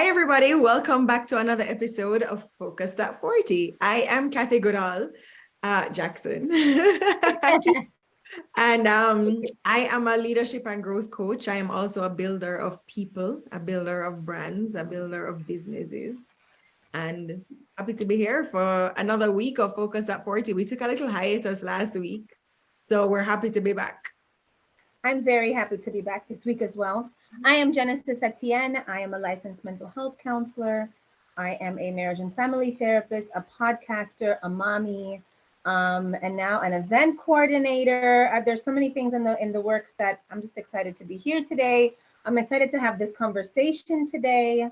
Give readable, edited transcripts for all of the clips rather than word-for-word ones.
Hi, everybody. Welcome back to another episode of Focused at 40. I am Kathy Goodall Jackson. And I am a leadership and growth coach. I am also a builder of people, a builder of brands, a builder of businesses. And happy to be here for another week of Focused at 40. We took a little hiatus last week, so we're happy to be back. I'm very happy to be back this week as well. I am Genesis Etienne. I am a licensed mental health counselor. I am a marriage and family therapist, a podcaster, a mommy, and now an event coordinator. There's so many things in the works that I'm just excited to be here today. I'm excited to have this conversation today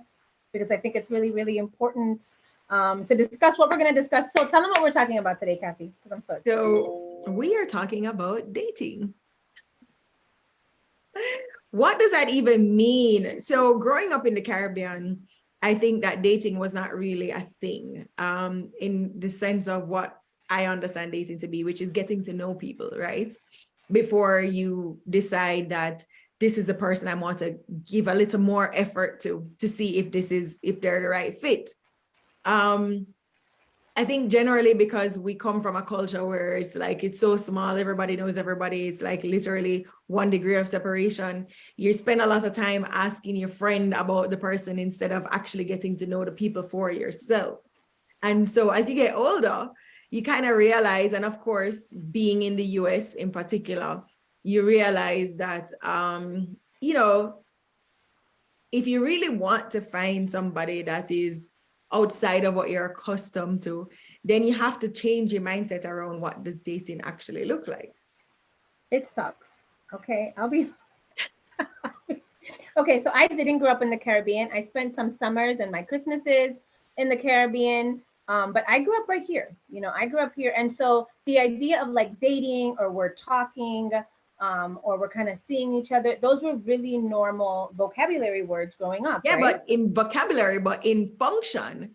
because I think it's really, really important to discuss what we're going to discuss. So tell them what we're talking about today, Kathy, because I'm so excited. So we are talking about dating. What does that even mean? So growing up in the Caribbean, I think that dating was not really a thing in the sense of what I understand dating to be, which is getting to know people, right? Before you decide that this is the person I want to give a little more effort to see if they're the right fit. I think generally because we come from a culture where it's like, it's so small, everybody knows everybody. It's like literally 1 degree of separation. You spend a lot of time asking your friend about the person instead of actually getting to know the people for yourself. And so as you get older, you kind of realize, and of course, being in the US in particular, you realize that, if you really want to find somebody that is outside of what you're accustomed to, then you have to change your mindset around what does dating actually look like. It sucks. Okay, I'll be okay. So I didn't grow up in the Caribbean. I spent some summers and my Christmases in the Caribbean. But I grew up right here. I grew up here. And so the idea of like dating or we're talking or we're kind of seeing each other, those were really normal vocabulary words growing up. Yeah, right? But in vocabulary, but in function,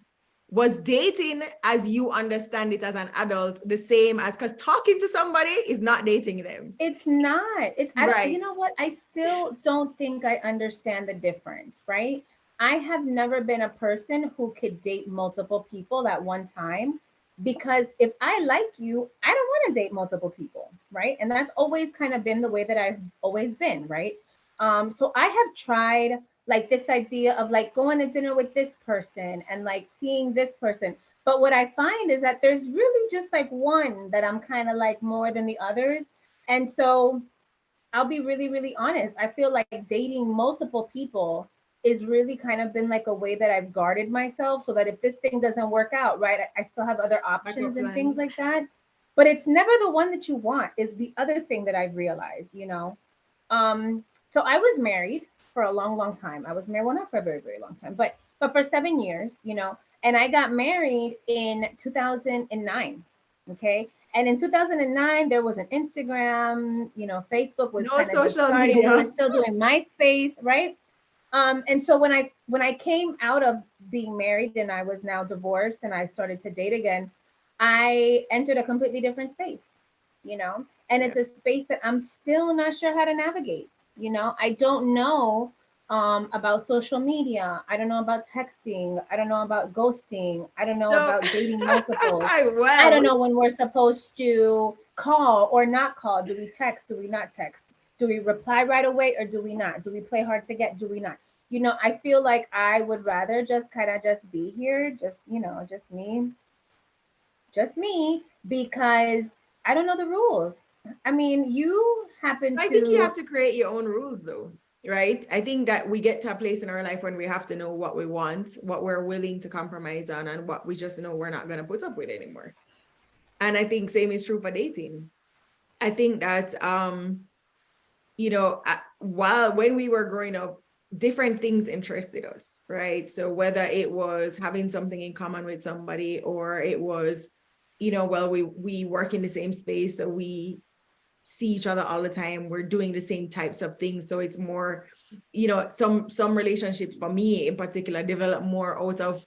was dating as you understand it as an adult the same as, because talking to somebody is not dating them? It's not. Right. You know what? I still don't think I understand the difference, right? I have never been a person who could date multiple people at one time because if I like you, I don't want to date multiple people, right? And that's always kind of been the way that I've always been, right? So I have tried like this idea of like going to dinner with this person and like seeing this person. But what I find is that there's really just like one that I'm kind of like more than the others. And so I'll be really, really honest. I feel like dating multiple people is really kind of been like a way that I've guarded myself so that if this thing doesn't work out, right, I still have other options and things like that. But it's never the one that you want, is the other thing that I've realized. So I was married for a long, long time. I was married, well, not for a very, very long time, but for 7 years, and I got married in 2009. Okay. And in 2009, there was an Instagram, Facebook was No kind of just social starting. We media. were still doing MySpace, right? And so when I came out of being married and I was now divorced and I started to date again, I entered a completely different space. And it's a space that I'm still not sure how to navigate. I don't know about social media. I don't know about texting. I don't know about ghosting. I don't know about dating multiples. I don't know when we're supposed to call or not call. Do we text? Do we not text? Do we reply right away or do we not? Do we play hard to get? Do we not? I feel like I would rather just kind of just be here, just me, because I don't know the rules. I mean, you happen I think you have to create your own rules though, right? I think that we get to a place in our life when we have to know what we want, what we're willing to compromise on, and what we just know we're not going to put up with anymore. And I think same is true for dating. I think that, when we were growing up, different things interested us, right? So whether it was having something in common with somebody, or it was, we work in the same space, so we see each other all the time, we're doing the same types of things. So it's more, some relationships for me in particular develop more out of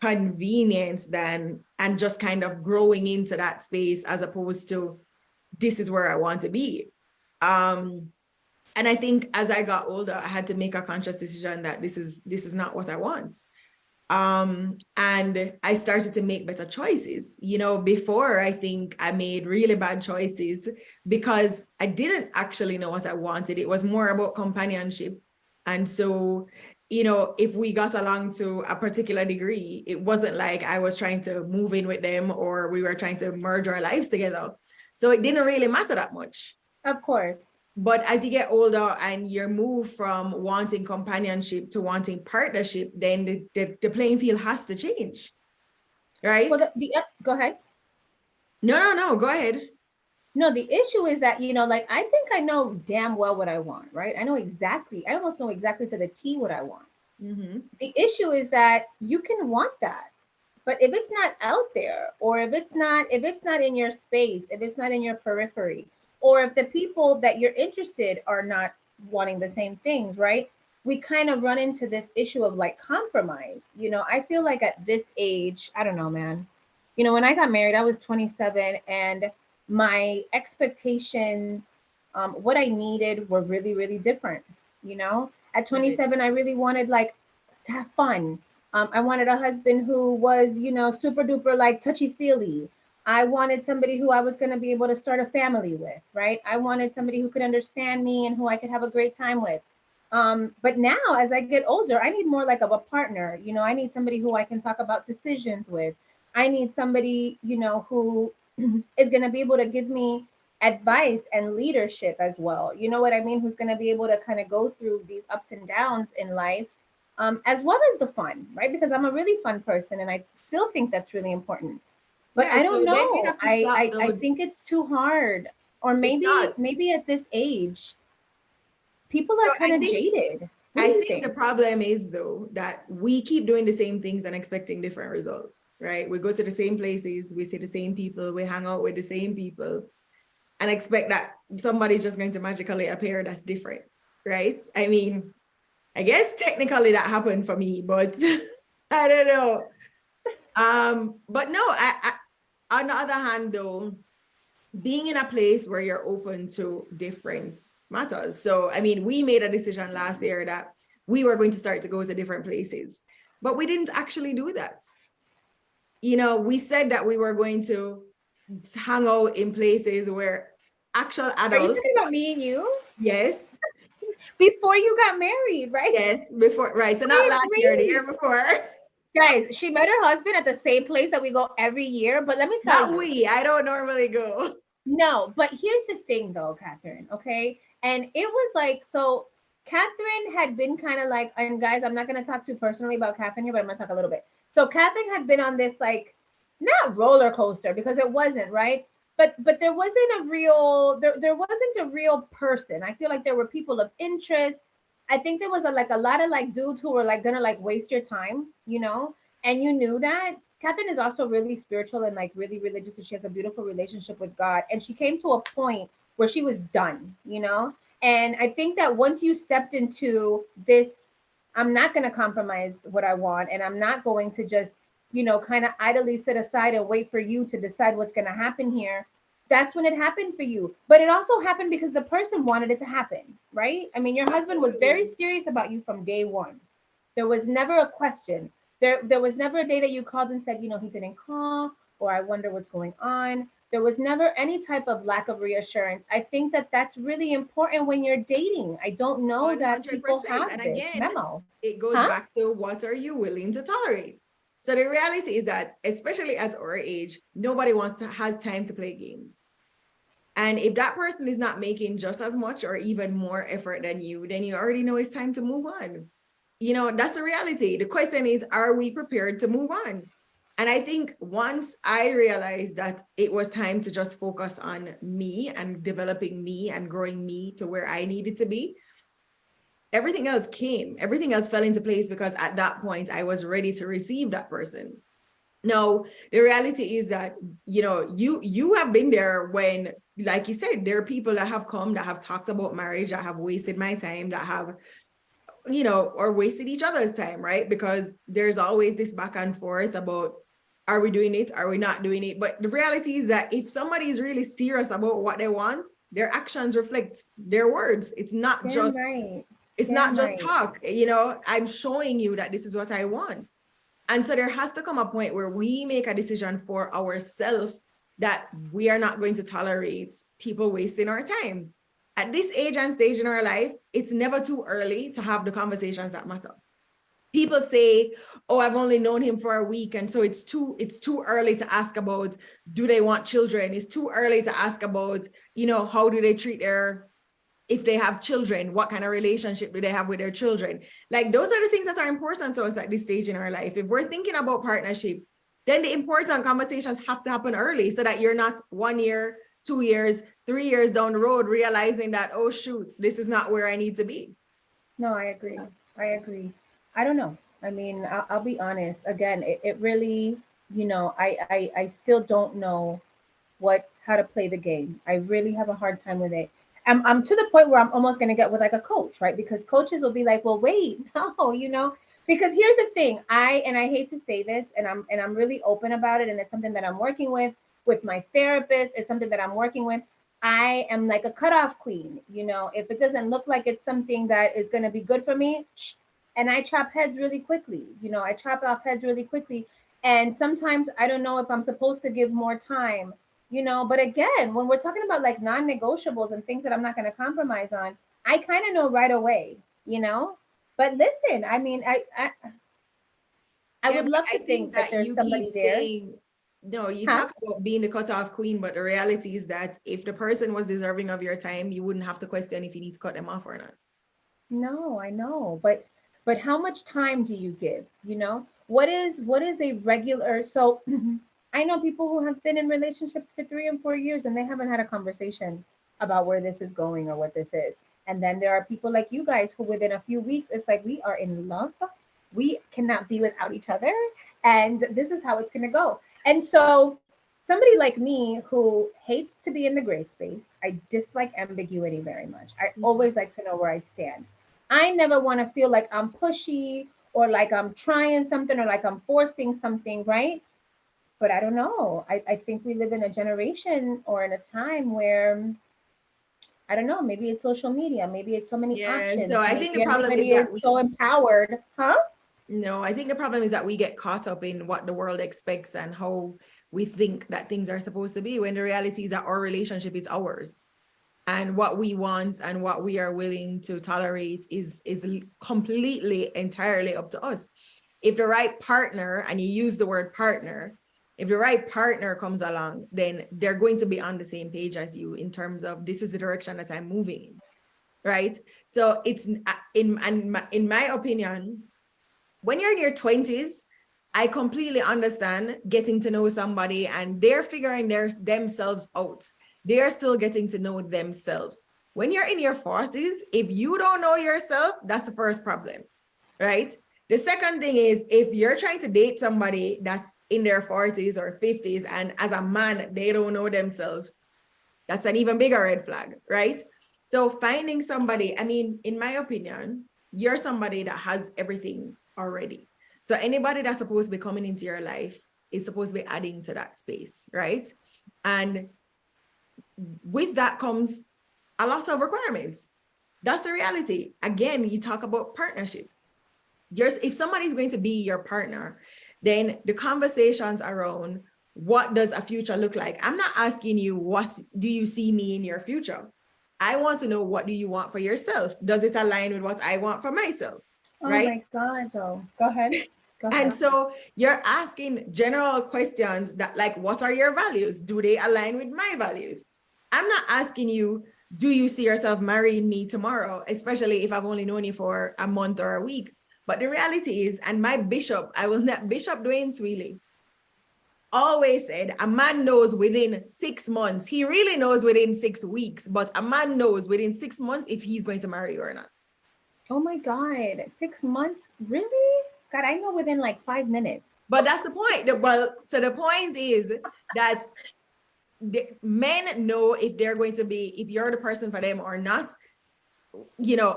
convenience and just kind of growing into that space, as opposed to this is where I want to be. And I think as I got older, I had to make a conscious decision that this is not what I want. And I started to make better choices. Before, I think I made really bad choices because I didn't actually know what I wanted. It was more about companionship. And so, if we got along to a particular degree, it wasn't like I was trying to move in with them or we were trying to merge our lives together. So it didn't really matter that much. Of course. But as you get older and you're moved from wanting companionship to wanting partnership, then the playing field has to change, right? Well, go ahead. No, go ahead. No, the issue is that, like I think I know damn well what I want, right? I almost know exactly to the T what I want. Mm-hmm. The issue is that you can want that, but if it's not out there, or if it's not in your space, if it's not in your periphery, or if the people that you're interested are not wanting the same things, right? We kind of run into this issue of like compromise. I feel like at this age, I don't know, man. When I got married, I was 27, and my expectations, what I needed, were really, really different. At Right. 27, I really wanted like to have fun. I wanted a husband who was, super duper like touchy feely. I wanted somebody who I was going to be able to start a family with, right? I wanted somebody who could understand me and who I could have a great time with. But now, as I get older, I need more like of a partner. I need somebody who I can talk about decisions with. I need somebody, who is going to be able to give me advice and leadership as well. You know what I mean? Who's going to be able to kind of go through these ups and downs in life, as well as the fun, right? Because I'm a really fun person, and I still think that's really important. But Yeah, I so don't then we know. have to I, stop I I though. think it's too hard, or It's maybe not. maybe at this age, people So are kind of jaded. What do I you think the think? problem is though that we keep doing the same things and expecting different results, right? We go to the same places, we see the same people, we hang out with the same people, and expect that somebody's just going to magically appear that's different, right? I mean, I guess technically that happened for me, but I don't know. But no, on the other hand, though, being in a place where you're open to different matters. So, I mean, we made a decision last year that we were going to start to go to different places, but we didn't actually do that. We said that we were going to hang out in places where actual Are you adults, talking about me and you yes, before you got married, right? yes, before, right. So not Wait, last year, the year wait. before. Guys, she met her husband at the same place that we go every year. But let me tell Not you, we. I don't normally go. no, but here's the thing though, Catherine, okay? And it was like, so Catherine had been kind of like, and guys, I'm not going to talk too personally about Catherine here, but I'm going to talk a little bit. So Catherine had been on this like, not roller coaster because it wasn't, right? But there wasn't there wasn't a real person. I feel like there were people of interest. I think there was like a lot of like dudes who were like gonna like waste your time, and you knew that. Catherine is also really spiritual and like really religious, and she has a beautiful relationship with God. And she came to a point where she was done. And I think that once you stepped into this, I'm not going to compromise what I want, and I'm not going to just, kind of idly sit aside and wait for you to decide what's going to happen here. That's when it happened for you. But it also happened because the person wanted it to happen, right? I mean, your husband was very Absolutely. serious about you from day one. There was never a question. There was never a day that you called and said, he didn't call, or I wonder what's going on. There was never any type of lack of reassurance. I think that that's really important when you're dating. I don't know that people 100%. And have this again, memo. it goes Huh? back to what are you willing to tolerate? So the reality is that, especially at our age, nobody has time to play games. And if that person is not making just as much or even more effort than you, then you already know it's time to move on. That's the reality. The question is, are we prepared to move on? And I think once I realized that it was time to just focus on me and developing me and growing me to where I needed to be, everything else fell into place because at that point I was ready to receive that person. No, the reality is that you have been there when, like you said, there are people that have come that have talked about marriage, that have wasted my time, that have or wasted each other's time, right? Because there's always this back and forth about, are we doing it, are we not doing it? But the reality is that if somebody is really serious about what they want, their actions reflect their words. Damn right. It's not Damn just right. talk, you know, I'm showing you that this is what I want. And so there has to come a point where we make a decision for ourselves that we are not going to tolerate people wasting our time. At this age and stage in our life, it's never too early to have the conversations that matter. People say, oh, I've only known him for a week, and so it's too early to ask about, do they want children? It's too early to ask about, you know, how do they treat their, if they have children, what kind of relationship do they have with their children? Like, those are the things that are important to us at this stage in our life. If we're thinking about partnership, then the important conversations have to happen early, so that you're not 1 year, 2 years, 3 years down the road realizing that, oh shoot, this is not where I need to be. No, I agree. I agree. I don't know. I mean, I'll be honest. Again, it really, I still don't know how to play the game. I really have a hard time with it. I'm to the point where I'm almost going to get with like a coach, right? Because coaches will be like, well, wait, no, because here's the thing. I hate to say this, and I'm really open about it, and it's something that I'm working with my therapist. It's something that I'm working with. I am like a cutoff queen. If it doesn't look like it's something that is going to be good for me, and I chop heads really quickly. I chop off heads really quickly. And sometimes I don't know if I'm supposed to give more time, but again, when we're talking about like non-negotiables and things that I'm not going to compromise on, I kind of know right away, you know. But listen, I mean, I Yeah, would but love I to think think that that there's you keep somebody there. saying, no, you Huh? talk about being the cutoff queen, but the reality is that if the person was deserving of your time, you wouldn't have to question if you need to cut them off or not. No, I know, but how much time do you give? What is a regular? So I know people who have been in relationships for 3 and 4 years and they haven't had a conversation about where this is going or what this is. And then there are people like you guys who within a few weeks it's like we are in love. We cannot be without each other, and this is how it's going to go. And so somebody like me who hates to be in the gray space, I dislike ambiguity very much. I Mhm. always like to know where I stand. I never want to feel like I'm pushy or like I'm trying something or like I'm forcing something, right? But I don't know. I think we live in a generation or in a time where I don't know, maybe it's social media, maybe it's so many Yeah, so options, I think the maybe problem is everybody is that we, so empowered, huh? no, I think the problem is that we get caught up in what the world expects and how we think that things are supposed to be, when the reality is that our relationship is ours. And what we want and what we are willing to tolerate is completely entirely up to us. If the right partner, and you use the word partner, if the right partner comes along, then they're going to be on the same page as you in terms of, this is the direction that I'm moving in, right? So it's in my opinion, when you're in your 20s, I completely understand getting to know somebody and they're figuring themselves out. They're still getting to know themselves. When you're in your 40s, if you don't know yourself, that's the first problem, right? The second thing is, if you're trying to date somebody that's in their 40s or 50s, and as a man, they don't know themselves, that's an even bigger red flag, right? So finding somebody, I mean, in my opinion, you're somebody that has everything already. So anybody that's supposed to be coming into your life is supposed to be adding to that space, right? And with that comes a lot of requirements. That's the reality. Again, you talk about partnership. If somebody's going to be your partner, then the conversations around what does a future look like? I'm not asking you, what do you see me in your future? I want to know, what do you want for yourself? Does it align with what I want for myself? Oh Right? my God, though. Go ahead. Go And ahead. so you're asking general questions that, like, what are your values? Do they align with my values? I'm not asking you, do you see yourself marrying me tomorrow, especially if I've only known you for a month or a week? But the reality is, and my bishop, I will not, Bishop Dwayne Sweeley, always said, a man knows within 6 months. He really knows within 6 weeks, but a man knows within 6 months if he's going to marry you or not. Oh my God. 6 months? Really? God, I know within like 5 minutes. But that's the point. Well, so the point is that men know if they're going to be, if you're the person for them or not,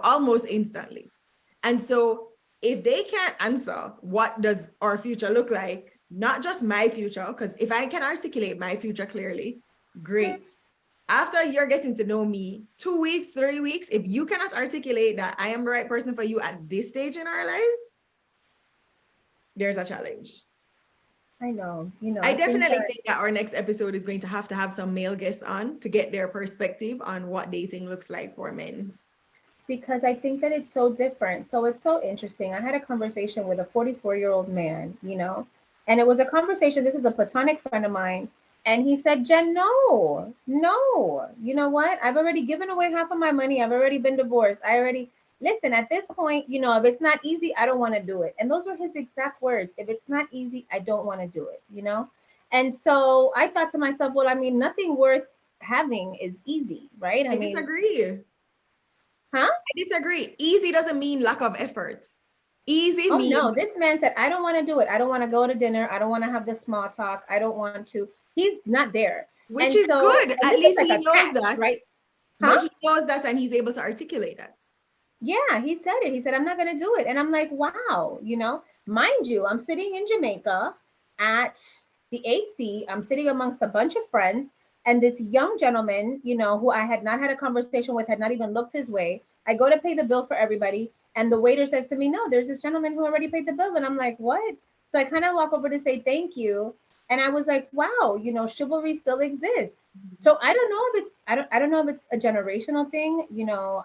almost instantly. And so if they can't answer, what does our future look like? Not just my future, because if I can articulate my future clearly, great. after you're getting to know me, 2 weeks, 3 weeks, if you cannot articulate that I am the right person for you at this stage in our lives, there's a challenge. I know, I things definitely are, think that our next episode is going to have some male guests on to get their perspective on what dating looks like for men. because I think that it's so different. So it's so interesting. I had a conversation with a 44-year-old man, and it was a conversation. This is a platonic friend of mine. And he said, Jen, no, no. You know what? I've already given away half of my money. I've already been divorced. Listen, at this point, if it's not easy, I don't want to do it. And those were his exact words. If it's not easy, I don't want to do it. And so I thought to myself, well, I mean, nothing worth having is easy, right? I I mean, disagree. huh? I disagree. Easy doesn't mean lack of effort. Easy Oh no, means, this man said, I don't want to do it. I don't want to go to dinner. I don't want to have the small talk. I don't want to. He's not there. which And is so, good. and At this is least like he a knows catch, that. right? But Huh? he knows that and he's able to articulate that. Yeah, he said it. He said, I'm not going to do it. And I'm like, wow, mind you, I'm sitting in Jamaica at the AC. I'm sitting amongst a bunch of friends. And this young gentleman, who I had not had a conversation with, had not even looked his way. I go to pay the bill for everybody. And the waiter says to me, no, there's this gentleman who already paid the bill. And I'm like, what? So I kind of walk over to say thank you. And I was like, wow, chivalry still exists. So I don't know if it's I don't know if it's a generational thing.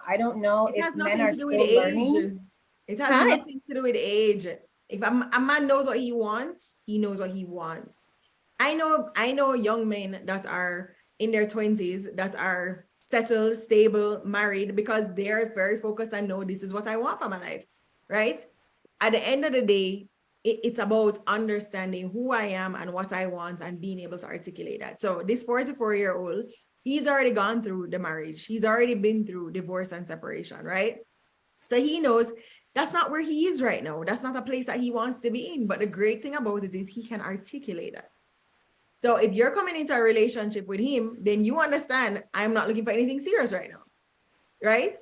I don't know It if has men nothing are to do with still age. learning. It has Huh? nothing to do with age. If a man knows what he wants, he knows what he wants. I know young men that are in their 20s that are settled, stable, married because they're very focused and know this is what I want for my life. Right? At the end of the day, it's about understanding who I am and what I want and being able to articulate that. So this 44-year-old, he's already gone through the marriage. He's already been through divorce and separation, right? So he knows that's not where he is right now. That's not a place that he wants to be in. But the great thing about it is he can articulate that. So if you're coming into a relationship with him, then you understand I'm not looking for anything serious right now, right?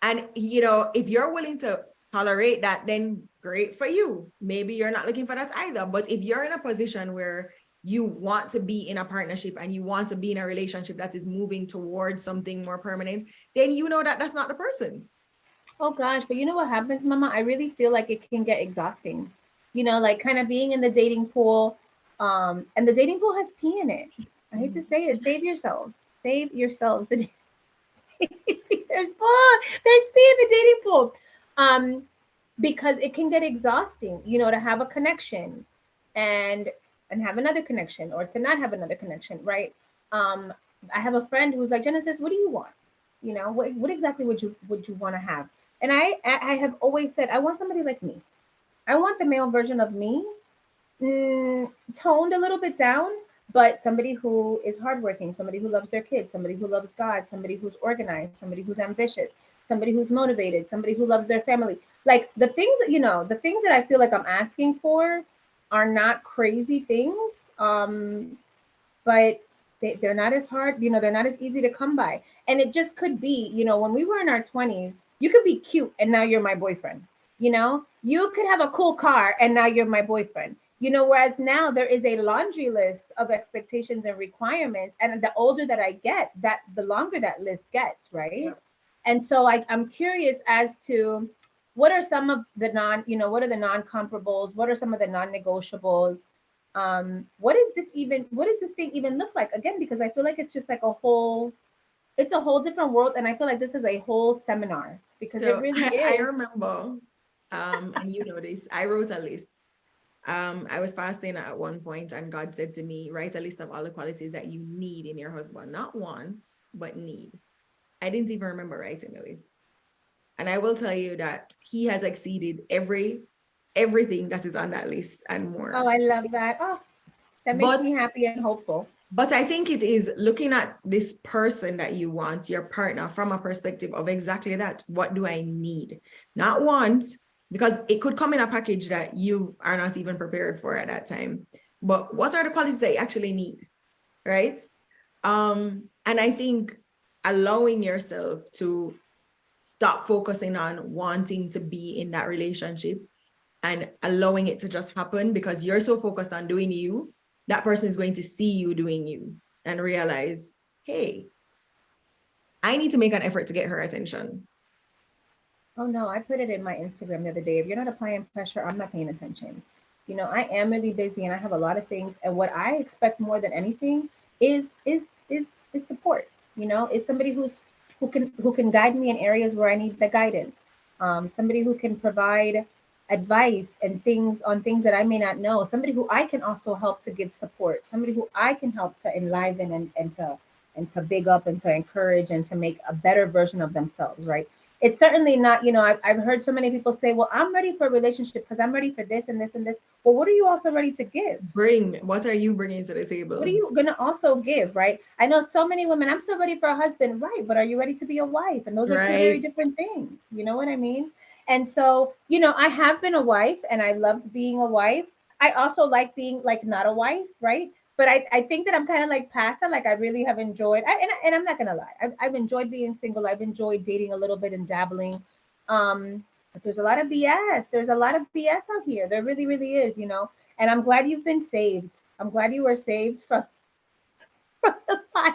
And if you're willing to tolerate that, then great for you. Maybe you're not looking for that either. But if you're in a position where you want to be in a partnership and you want to be in a relationship that is moving towards something more permanent, then you know that that's not the person. Oh gosh, but you know what happens, Mama? I really feel like it can get exhausting. Like kind of being in the dating pool, and the dating pool has pee in it. I hate to say it. Save yourselves. Save yourselves. There's pee in the dating pool. Um, because it can get exhausting, to have a connection and have another connection or to not have another connection, right? Um, I have a friend who's like, Genesis, what do you want? What exactly would you want to have? And I have always said I want somebody like me. I want the male version of me, toned a little bit down, but somebody who is hardworking, somebody who loves their kids, somebody who loves God, somebody who's organized, somebody who's ambitious, somebody who's motivated, somebody who loves their family. Like the things that I feel like I'm asking for are not crazy things, but they're not as hard, they're not as easy to come by. And it just could be, when we were in our 20s, you could be cute and now you're my boyfriend. You could have a cool car and now you're my boyfriend. Whereas now there is a laundry list of expectations and requirements. And the older that I get, that the longer that list gets, right? Yeah. And so I'm curious as to what are some of the what are the non-comparables? What are some of the non-negotiables? What does this thing even look like? Again, because I feel like it's just like it's a whole different world. And I feel like this is a whole seminar because it So really I is. remember, and you know this, I wrote a list. I was fasting at one point, and God said to me, write a list of all the qualities that you need in your husband, not want, but need. I didn't even remember writing the list. And I will tell you that he has exceeded everything that is on that list and Oh, more. I love that. Oh, that makes But me happy and hopeful. but I think it is looking at this person that you want, your partner, from a perspective of exactly that. What do I need? Not want, because it could come in a package that you are not even prepared for at that time. But what are the qualities that you actually need? Right? And I think allowing yourself to stop focusing on wanting to be in that relationship and allowing it to just happen because you're so focused on doing you, that person is going to see you doing you and realize, hey, this is not the person that I want. Right? So I think allowing yourself to stop focusing on wanting to be in that relationship and allowing it to just happen because you're so focused on doing you, that person is going to see you doing you and realize, hey, this is not the person that I want. I need to make an effort to get her attention. Oh no, I put it in my Instagram the other day. If you're not applying pressure, I'm not paying attention. I am really busy and I have a lot of things. And what I expect more than anything is is is is support. Is somebody who can guide me in areas where I need the guidance. Somebody who can provide advice and things on things that I may not know. Somebody who I can also help to give support. Somebody who I can help to enliven and to big up and to encourage and to make a better version of themselves, right? It's certainly not, I've heard so many people say, well, I'm ready for a relationship because I'm ready for this and this and this. Well, what are you also ready to give? What are you bringing to the What are table? you going to also give, right? I know so many women, I'm so ready for a husband, right? But are you ready to be a wife? And those are two very Right. different things. You know what I mean? And so, I have been a wife and I loved being a wife. I also like being like not a wife, right? But I think that I'm kind of like past that. Like I really have enjoyed, and I'm not gonna lie, I've enjoyed being single. I've enjoyed dating a little bit and dabbling. But there's a lot of BS. There's a lot of BS out here. There really, really is. And I'm glad you've been saved. I'm glad you were saved from, from the fire.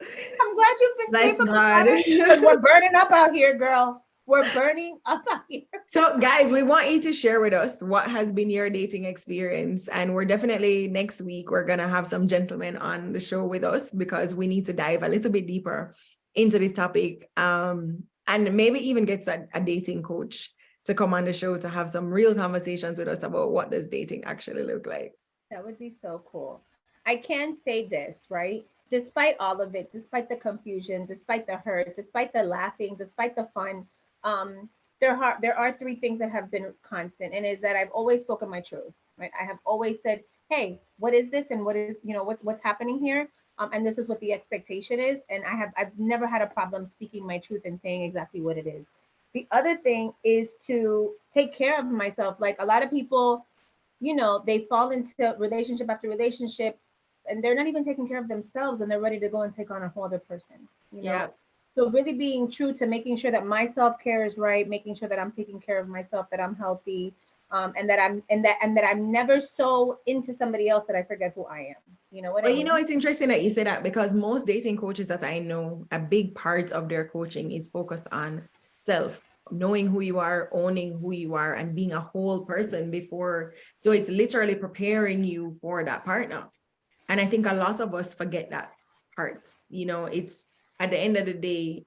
I'm glad you've been saved Bless from the God. fire because we're burning up out here, girl. We're burning up out here. So, guys, we want you to share with us what has been your dating experience. And we're definitely next week, we're going to have some gentlemen on the show with us because we need to dive a little bit deeper into this topic. And maybe even get a dating coach to come on the show to have some real conversations with us about what does dating actually look like. That would be so cool. I can say this, right? Despite all of it, despite the confusion, despite the hurt, despite the laughing, despite the fun, um, there are three things that have been constant, and is that I've always spoken my truth, right? I have always said, "Hey, what is this, and what is what's happening here?" And this is what the expectation is, and I've never had a problem speaking my truth and saying exactly what it is. The other thing is to take care of myself. Like a lot of people, they fall into relationship after relationship and they're not even taking care of themselves and they're ready to go and take on a whole other person, you Yeah. know? So really being true to making sure that my self-care is right, making sure that I'm taking care of myself, that I'm healthy, and that I'm never so into somebody else that I forget who I am. You know what I Well, mean? it's interesting that you say that because most dating coaches that I know, a big part of their coaching is focused on self, knowing who you are, owning who you are, and being a whole person before. So it's literally preparing you for that partner. And I think a lot of us forget that part. It's at the end of the day,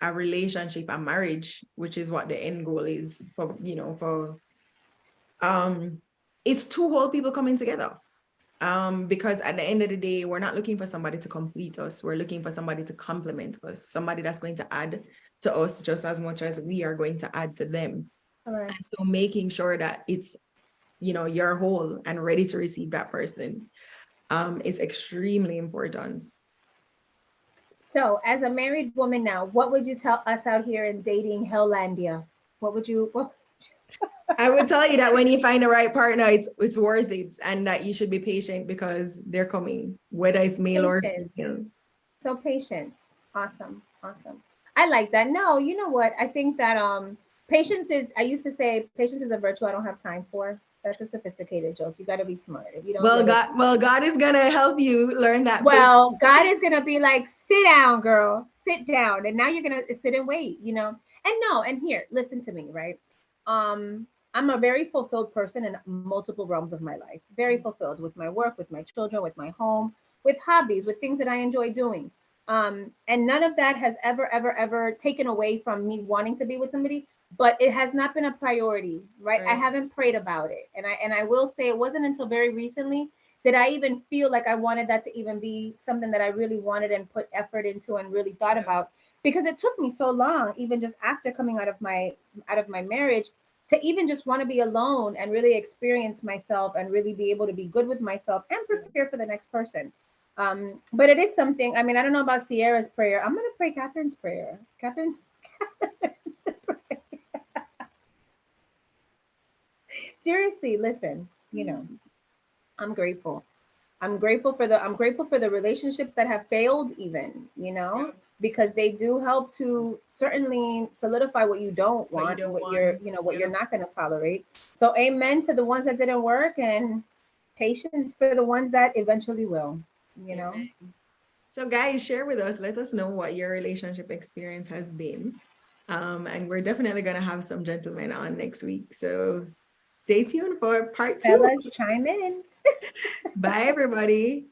a relationship, a marriage, which is what the end goal is for um it's two whole people coming together. Because at the end of the day, we're not looking for somebody to complete us. We're looking for somebody to complement us, somebody that's going to add to us just as much as we are going to add to them. Correct. And so making sure that it's, you're whole and ready to receive that person is extremely important. So as a married woman now, what would you tell us out here in dating Helllandia? What I would tell you that when you find the right partner, it's worth it, and that you should be patient because they're coming, whether it's male or patience. female. So patience. Awesome. Awesome. I like that. No, you know what? I think that patience is, I used to say patience is a virtue I don't have time for. That's a sophisticated joke. You got to be smart. If you don't Well, get it, God is gonna help you learn that patience. well, God is going to be like, sit down, girl, sit down. And now you're going to sit and wait. And no, and here, listen to me, right? I'm a very fulfilled person in multiple realms of my life. Very fulfilled with my work, with my children, with my home, with hobbies, with things that I enjoy doing. And none of that has ever, ever, ever taken away from me wanting to be with somebody, but it has not been a priority, right? I Right. haven't prayed about it. And I will say it wasn't until very recently did I even feel like I wanted that to even be something that I really wanted and put effort into and really thought Yeah. about, because it took me so long, even just after coming out of my marriage, to even just want to be alone and really experience myself and really be able to be good with myself and prepare for the next person. But it is something. I mean, I don't know about Sierra's prayer. I'm gonna pray Catherine's prayer. Seriously, listen. I'm grateful. I'm grateful for the relationships that have failed even, Yeah. because they do help to certainly solidify what you don't What you want, don't what you're, want. what you're Yeah. not going to tolerate. So amen to the ones that didn't work and patience for the ones that eventually will, you know. Amen. So guys, share with us, let us know what your relationship experience has been. And we're definitely going to have some gentlemen on next week. So stay tuned for part 2. Fellas, chime in. Bye, everybody.